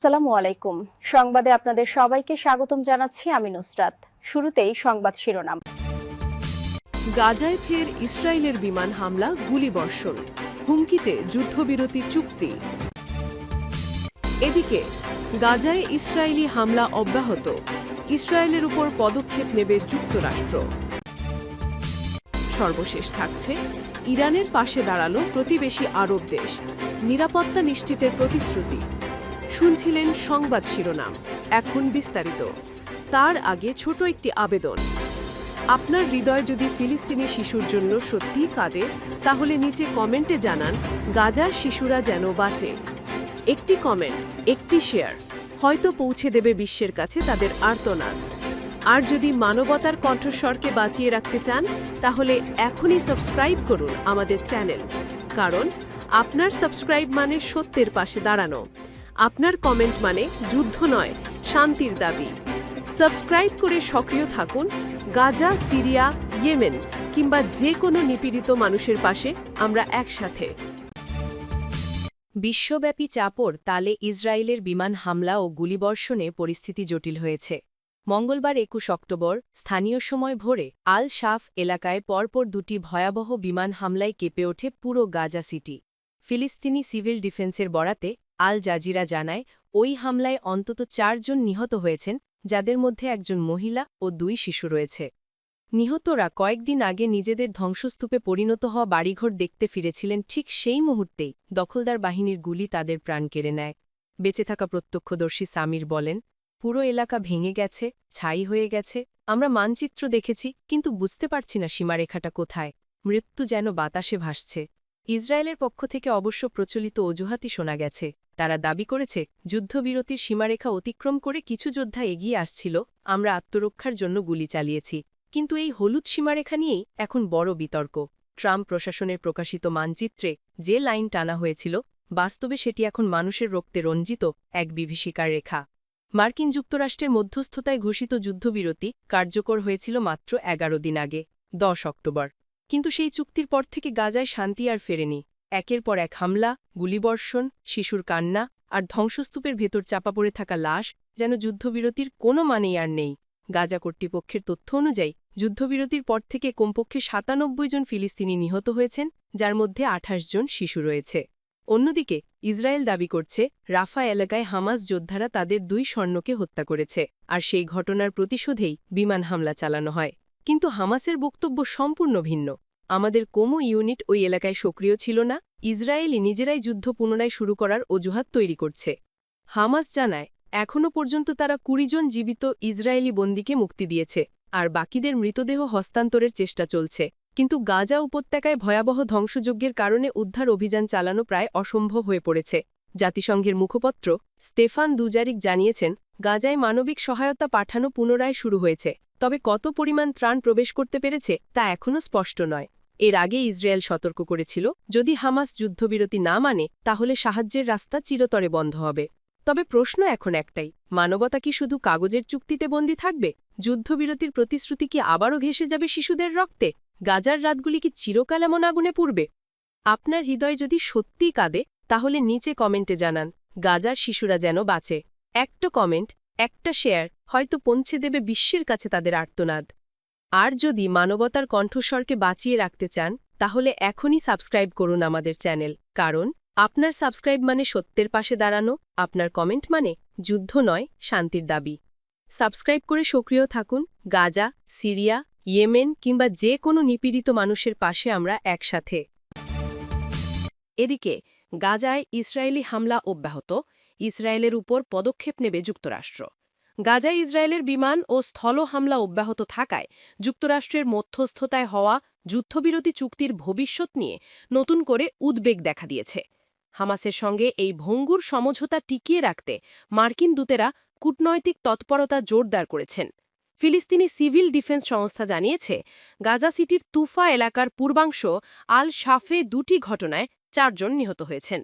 আসসালামু আলাইকুম। সংবাদে আপনাদের সবাইকে স্বাগতম জানাচ্ছি আমি নুসরাত। শুরুতেই সংবাদ শিরোনাম। গাজায় ফের ইসরায়েলের বিমান হামলা, গুলিবর্ষণ, হুমকিতে যুদ্ধবিরতি চুক্তি। এদিকে গাজায় ইসরায়েলি হামলা অব্যাহত, ইসরায়েলের উপর পদক্ষেপ নেবে যুক্তরাষ্ট্র। সর্বশেষ থাকছে, ইরানের পাশে দাঁড়ালো প্রতিবেশী আরব দেশ, নিরাপত্তা নিশ্চিতের প্রতিশ্রুতি। শুনছিলেন সংবাদ শিরোনাম, এখন বিস্তারিত। তার আগে ছোট একটি আবেদন। আপনার হৃদয় যদি ফিলিস্তিনি শিশুর জন্য সত্যিই কাঁদে, তাহলে নিচে কমেন্টে জানান গাজার শিশুরা যেন বাঁচে। একটি কমেন্ট, একটি শেয়ার হয়তো পৌঁছে দেবে বিশ্বের কাছে তাদের আর্তনাদ। আর যদি মানবতার কণ্ঠস্বরকে বাঁচিয়ে রাখতে চান, তাহলে এখনই সাবস্ক্রাইব করুন আমাদের চ্যানেল। কারণ আপনার সাবস্ক্রাইব মানে সত্যের পাশে দাঁড়ানো, আপনার কমেন্ট মানে যুদ্ধ নয়, শান্তির দাবি। সাবস্ক্রাইব করে সক্রিয় থাকুন গাজা, সিরিয়া, ইয়েমেন কিংবা যে কোনো নিপীড়িত মানুষের পাশে আমরা একসাথে। বিশ্বব্যাপী চাপর তালে ইসরায়েলের বিমান হামলা ও গুলিবর্ষণে পরিস্থিতি জটিল হয়েছে। মঙ্গলবার ২১ অক্টোবর স্থানীয় সময় ভোরে আল শাফ এলাকায় পরপর দুটি ভয়াবহ বিমান হামলায় কেঁপে ওঠে পুরো গাজা সিটি। ফিলিস্তিনি সিভিল ডিফেন্সের বরাতে আল জাজিরা জানায়, ওই হামলায় অন্তত ৪ জন নিহত হয়েছেন, যাদের মধ্যে একজন মহিলা ও ২ শিশু রয়েছে। নিহতরা কয়েকদিন আগে নিজেদের ধ্বংসস্তূপে পরিণত হওয়া বাড়িঘর দেখতে ফিরেছিলেন, ঠিক সেই মুহূর্তেই দখলদার বাহিনীর গুলি তাদের প্রাণ কেড়ে নেয়। বেঁচে থাকা প্রত্যক্ষদর্শী সামির বলেন, পুরো এলাকা ভেঙে গেছে, ছাই হয়ে গেছে। আমরা মানচিত্র দেখেছি, কিন্তু বুঝতে পারছি না সীমারেখাটা কোথায়। মৃত্যু যেন বাতাসে ভাসছে। ইসরায়েলের পক্ষ থেকে অবশ্য প্রচলিত অজুহাতই শোনা গেছে। তারা দাবি করেছে, যুদ্ধবিরতির সীমারেখা অতিক্রম করে কিছু যোদ্ধা এগিয়ে আসছিল, আমরা আত্মরক্ষার জন্য গুলি চালিয়েছি। কিন্তু এই হলুদ সীমারেখা নিয়েই এখন বড় বিতর্ক। ট্রাম্প প্রশাসনের প্রকাশিত মানচিত্রে যে লাইন টানা হয়েছিল, বাস্তবে সেটি এখন মানুষের রক্তে রঞ্জিত এক বিভীষিকার রেখা। মার্কিন যুক্তরাষ্ট্রের মধ্যস্থতায় ঘোষিত যুদ্ধবিরতি কার্যকর হয়েছিল মাত্র ১১ দিন আগে, ১০ অক্টোবর। কিন্তু সেই চুক্তির পর থেকে গাজায় শান্তি আর ফেরেনি। একের পর এক হামলা, গুলিবর্ষণ, শিশুর কান্না আর ধ্বংসস্তূপের ভেতর চাপা পড়ে থাকা লাশ, যেন যুদ্ধবিরতির কোনো মানেই আর নেই। গাজা কর্তৃপক্ষের তথ্য অনুযায়ী যুদ্ধবিরতির পর থেকে কমপক্ষে ৯৭ জন ফিলিস্তিনি নিহত হয়েছেন, যার মধ্যে ২৮ জন শিশু রয়েছে। অন্যদিকে ইসরায়েল দাবি করছে, রাফা এলাকায় হামাস যোদ্ধারা তাদের ২ সৈন্যকে হত্যা করেছে, আর সেই ঘটনার প্রতিশোধেই বিমান হামলা চালানো হয়। কিন্তু হামাসের বক্তব্য সম্পূর্ণ ভিন্ন। আমাদের কোনো ইউনিট ওই এলাকায় সক্রিয় ছিল না, ইসরায়েলি নিজেরাই যুদ্ধ পুনরায় শুরু করার অজুহাত তৈরি করছে। হামাস জানায়, এখনও পর্যন্ত তারা ২০ জন জীবিত ইসরায়েলি বন্দীকে মুক্তি দিয়েছে, আর বাকিদের মৃতদেহ হস্তান্তরের চেষ্টা চলছে। কিন্তু গাজা উপত্যকায় ভয়াবহ ধ্বংসযজ্ঞের কারণে উদ্ধার অভিযান চালানো প্রায় অসম্ভব হয়ে পড়েছে। জাতিসংঘের মুখপত্র স্তেফান দুজারিক জানিয়েছেন, গাজায় মানবিক সহায়তা পাঠানো পুনরায় শুরু হয়েছে, তবে কত পরিমাণ ত্রাণ প্রবেশ করতে পেরেছে তা এখনও স্পষ্ট নয়। এর আগে ইসরায়েল সতর্ক করেছিল, যদি হামাস যুদ্ধবিরতি না মানে তাহলে সাহায্যের রাস্তা চিরতরে বন্ধ হবে। তবে প্রশ্ন এখন একটাই, মানবতা কি শুধু কাগজের চুক্তিতে বন্দী থাকবে? যুদ্ধবিরতির প্রতিশ্রুতি কি আবারও ঘেঁষে যাবে শিশুদের রক্তে? গাজার রাতগুলি কি চিরকাল এমন আগুনে পুড়বে? আপনার হৃদয় যদি সত্যিই কাঁদে, তাহলে নিচে কমেন্টে জানান গাজার শিশুরা যেন বাঁচে। একটা কমেন্ট, একটা শেয়ার হয়তো পৌঁছে দেবে বিশ্বের কাছে তাদের আর্তনাদ। আর যদি মানবতার কণ্ঠস্বরকে বাঁচিয়ে রাখতে চান, তাহলে এখনই সাবস্ক্রাইব করুন আমাদের চ্যানেল। কারণ আপনার সাবস্ক্রাইব মানে সত্যের পাশে দাঁড়ানো, আপনার কমেন্ট মানে যুদ্ধ নয়, শান্তির দাবি। সাবস্ক্রাইব করে সক্রিয় থাকুন গাজা, সিরিয়া, ইয়েমেন কিংবা যে কোনো নিপীড়িত মানুষের পাশে আমরা একসাথে। এদিকে গাজায় ইসরায়েলি হামলা অব্যাহত, ইসরায়েলের উপর পদক্ষেপ নেবে যুক্তরাষ্ট্র। গাজায় ইসরায়েলের বিমান ও স্থল হামলা অব্যাহত থাকায় যুক্তরাষ্ট্রের মধ্যস্থতায় হওয়া যুদ্ধবিরতি চুক্তির ভবিষ্যৎ নিয়ে নতুন করে উদ্বেগ দেখা দিয়েছে। হামাসের সঙ্গে এই ভঙ্গুর সমঝোতা টিকিয়ে রাখতে মার্কিন দূতেরা কূটনৈতিক তৎপরতা জোরদার করেছেন। ফিলিস্তিনি সিভিল ডিফেন্স সংস্থা জানিয়েছে, গাজা সিটির তুফা এলাকার পূর্বাংশ আল শাফে ২টি ঘটনায় ৪ জন নিহত হয়েছেন।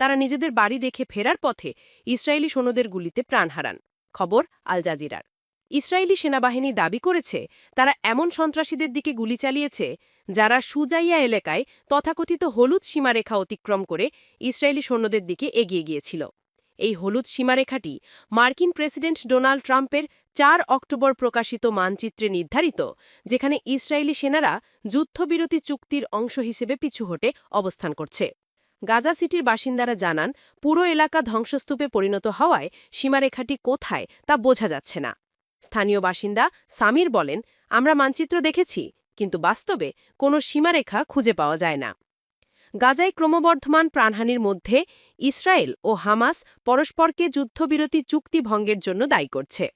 তারা নিজেদের বাড়ি দেখে ফেরার পথে ইসরায়েলি সৈন্যদের গুলিতে প্রাণ হারান। খবর আল জাজিরার। ইসরায়েলি সেনাবাহিনী দাবি করেছে, তারা এমন সন্ত্রাসীদের দিকে গুলি চালিয়েছে যারা সুজাইয়া এলাকায় তথাকথিত হলুদ সীমারেখা অতিক্রম করে ইসরায়েলি সৈন্যদের দিকে এগিয়ে গিয়েছিল। এই হলুদ সীমারেখাটি মার্কিন প্রেসিডেন্ট ডোনাল্ড ট্রাম্পের ৪ অক্টোবর প্রকাশিত মানচিত্রে নির্ধারিত, যেখানে ইসরায়েলি সেনারা যুদ্ধবিরতি চুক্তির অংশ হিসেবে পিছু হটে অবস্থান করছে। গাজা সিটির বাসিন্দারা জানান, পুরো এলাকা ধ্বংসস্তূপে পরিণত হওয়ায় সীমারেখাটি কোথায় তা বোঝা যাচ্ছে না। স্থানীয় বাসিন্দা সামির বলেন, আমরা মানচিত্র দেখেছি, কিন্তু বাস্তবে কোনো সীমারেখা খুঁজে পাওয়া যায় না। গাজায় ক্রমবর্ধমান প্রাণহানির মধ্যে ইসরায়েল ও হামাস পরস্পরকে যুদ্ধবিরতি চুক্তি ভঙ্গের জন্য দায়ী করছে।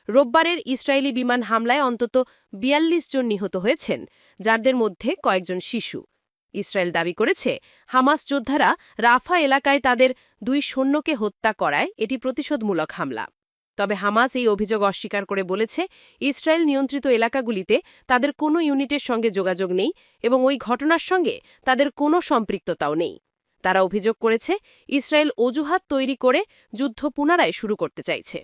রোববারের ইসরায়েলি বিমান হামলায় অন্তত ৪২ জন নিহত হয়েছেন, যাদের মধ্যে কয়েকজন শিশু। ইসরায়েল দাবি করেছে, হামাস যোদ্ধারা রাফা এলাকায় তাদের ২ সৈন্যকে হত্যা করায় এটি প্রতিশোধমূলক হামলা। তবে হামাস এই অভিযোগ অস্বীকার করে বলেছে, ইসরায়েল নিয়ন্ত্রিত এলাকাগুলিতে তাদের কোনো ইউনিটের সঙ্গে যোগাযোগ নেই এবং ওই ঘটনার সঙ্গে তাদের কোনো সম্পৃক্ততাও নেই। তারা অভিযোগ করেছে, ইসরায়েল অজুহাত তৈরি করে যুদ্ধ পুনরায় শুরু করতে চাইছে।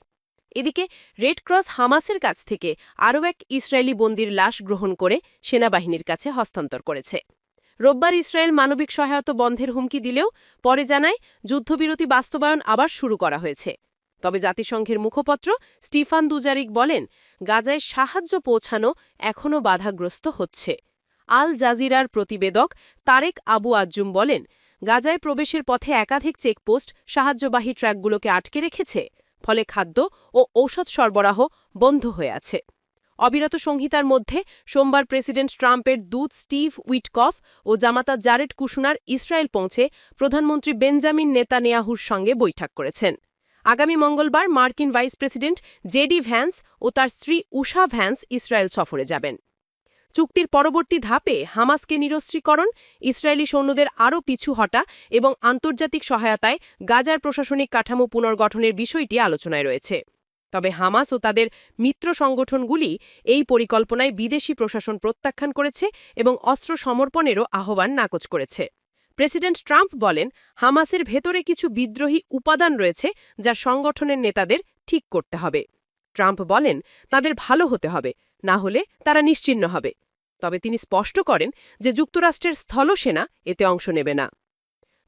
এদিকে রেড ক্রস হামাসের কাছ থেকে আরও এক ইসরায়েলি বন্দির লাশ গ্রহণ করে সেনাবাহিনীর কাছে হস্তান্তর করেছে। রোববার ইসরায়েল মানবিক সহায়তা বন্ধের হুমকি দিলেও পরে জানায়, যুদ্ধবিরতি বাস্তবায়ন আবার শুরু করা হয়েছে। তবে জাতিসংঘের মুখপাত্র স্টিফান দুজারিক বলেন, গাজায় সাহায্য পৌঁছানো এখনও বাধাগ্রস্ত হচ্ছে। আল জাজিরার প্রতিবেদক তারেক আবু আজ্জুম বলেন, গাজায় প্রবেশের পথে একাধিক চেকপোস্ট সাহায্যবাহী ট্র্যাকগুলোকে আটকে রেখেছে, ফলে খাদ্য ও ঔষধ সরবরাহ বন্ধ হয়ে আছে। অবিরত সংহিতার মধ্যে সোমবার প্রেসিডেন্ট ট্রাম্পের দূত স্টিভ উইটকফ ও জামাতা জারেড কুশনার ইসরায়েল পৌঁছে প্রধানমন্ত্রী বেঞ্জামিন নেতানিয়াহুর সঙ্গে বৈঠক করেছেন। আগামী মঙ্গলবার মার্কিন ভাইস প্রেসিডেন্ট জেডি ভ্যান্স ও তার স্ত্রী উষা ভ্যান্স ইসরায়েল সফরে যাবেন। চুক্তির পরবর্তী ধাপে হামাসকে নিরস্ত্রীকরণ, ইসরায়েলি সৈন্যদের আরও পিছু হটা এবং আন্তর্জাতিক সহায়তায় গাজার প্রশাসনিক কাঠামো পুনর্গঠনের বিষয়টি আলোচনায় রয়েছে। তবে হামাস ও তাদের মিত্র সংগঠনগুলি এই পরিকল্পনায় বিদেশি প্রশাসন প্রত্যাখ্যান করেছে এবং অস্ত্র সমর্পণেরও আহ্বান নাকচ করেছে। প্রেসিডেন্ট ট্রাম্প বলেন, হামাসের ভেতরে কিছু বিদ্রোহী উপাদান রয়েছে যা সংগঠনের নেতাদের ঠিক করতে হবে। ট্রাম্প বলেন, তাদের ভালো হতে হবে, না হলে তারা নিশ্চিহ্ন হবে। তবে তিনি স্পষ্ট করেন যে যুক্তরাষ্ট্রের স্থলসেনা এতে অংশ নেবে না।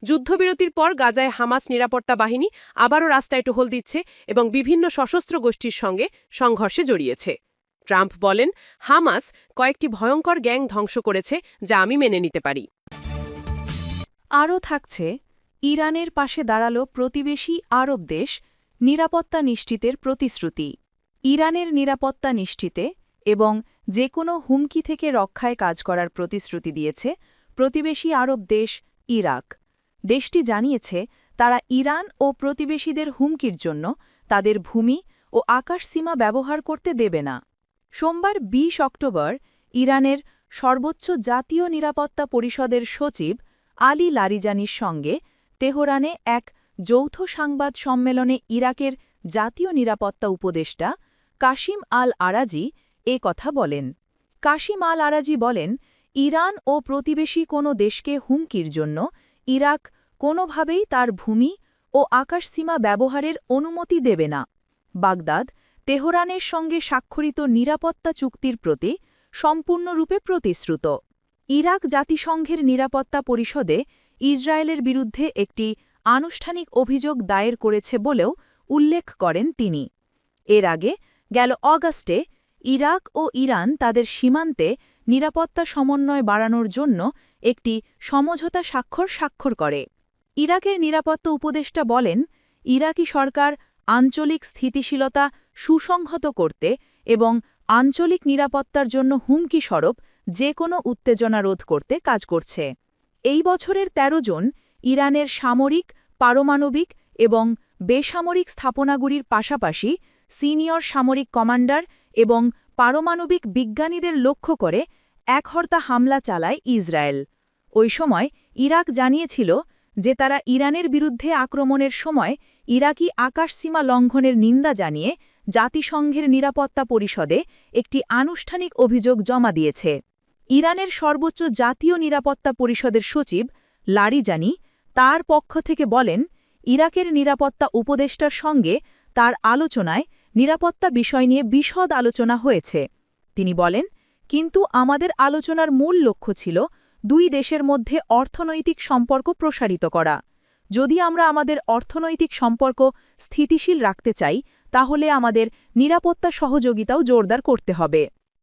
যুদ্ধবিরতির পর গাজায় হামাস নিরাপত্তা বাহিনী আবারও রাস্তায় টহল দিচ্ছে এবং বিভিন্ন সশস্ত্র গোষ্ঠীর সঙ্গে সংঘর্ষে জড়িয়েছে। ট্রাম্প বলেন, হামাস কয়েকটি ভয়ঙ্কর গ্যাং ধ্বংস করেছে, যা আমি মেনে নিতে পারি। আরও থাকছে, ইরানের পাশে দাঁড়ালো প্রতিবেশী আরব দেশ, নিরাপত্তা নিশ্চিতের প্রতিশ্রুতি। ইরানের নিরাপত্তা নিশ্চিতে এবং যে কোনো হুমকি থেকে রক্ষায় কাজ করার প্রতিশ্রুতি দিয়েছে প্রতিবেশী আরব দেশ ইরাক। দেশটি জানিয়েছে, তারা ইরান ও প্রতিবেশীদের হুমকির জন্য তাদের ভূমি ও আকাশসীমা ব্যবহার করতে দেবে না। সোমবার ২০ অক্টোবর ইরানের সর্বোচ্চ জাতীয় নিরাপত্তা পরিষদের সচিব আলী লারিজানির সঙ্গে তেহরানে এক যৌথ সংবাদ সম্মেলনে ইরাকের জাতীয় নিরাপত্তা উপদেষ্টা কাশিম আল আরাজি এ কথা বলেন। কাশিম আল আরাজি বলেন, ইরান ও প্রতিবেশী কোনো দেশকে হুমকির জন্য ইরাক কোনোভাবেই তার ভূমি ও আকাশসীমা ব্যবহারের অনুমতি দেবে না। বাগদাদ তেহরানের সঙ্গে স্বাক্ষরিত নিরাপত্তা চুক্তির প্রতি সম্পূর্ণরূপে প্রতিশ্রুত। ইরাক জাতিসংঘের নিরাপত্তা পরিষদে ইসরায়েলের বিরুদ্ধে একটি আনুষ্ঠানিক অভিযোগ দায়ের করেছে বলেও উল্লেখ করেন তিনি। এর আগে গেল অগাস্টে ইরাক ও ইরান তাদের সীমান্তে নিরাপত্তা সমন্বয় বাড়ানোর জন্য একটি সমঝোতা স্বাক্ষর করে। ইরাকের নিরাপত্তা উপদেষ্টা বলেন, ইরাকি সরকার আঞ্চলিক স্থিতিশীলতা সুসংহত করতে এবং আঞ্চলিক নিরাপত্তার জন্য হুমকিস্বরূপ যে কোনো উত্তেজনা রোধ করতে কাজ করছে। এই বছরের ১৩ জন ইরানের সামরিক, পারমাণবিক এবং বেসামরিক স্থাপনাগুলির পাশাপাশি সিনিয়র সামরিক কমান্ডার এবং পারমাণবিক বিজ্ঞানীদের লক্ষ্য করে একহর্তা হামলা চালায় ইসরায়েল। ওই সময় ইরাক জানিয়েছিল যে তারা ইরানের বিরুদ্ধে আক্রমণের সময় ইরাকি আকাশসীমা লঙ্ঘনের নিন্দা জানিয়ে জাতিসংঘের নিরাপত্তা পরিষদে একটি আনুষ্ঠানিক অভিযোগ জমা দিয়েছে। ইরানের সর্বোচ্চ জাতীয় নিরাপত্তা পরিষদের সচিব লারিজানি তার পক্ষ থেকে বলেন, ইরাকের নিরাপত্তা উপদেষ্টার সঙ্গে তার আলোচনায় নিরাপত্তা বিষয় নিয়ে বিশদ আলোচনা হয়েছে। তিনি বলেন, কিন্তু আমাদের আলোচনার মূল লক্ষ্য ছিল দুই দেশের মধ্যে অর্থনৈতিক সম্পর্ক প্রসারিত করা। যদি আমরা আমাদের অর্থনৈতিক সম্পর্ক স্থিতিশীল রাখতে চাই তাহলে আমাদের নিরাপত্তা সহযোগিতাও জোরদার করতে হবে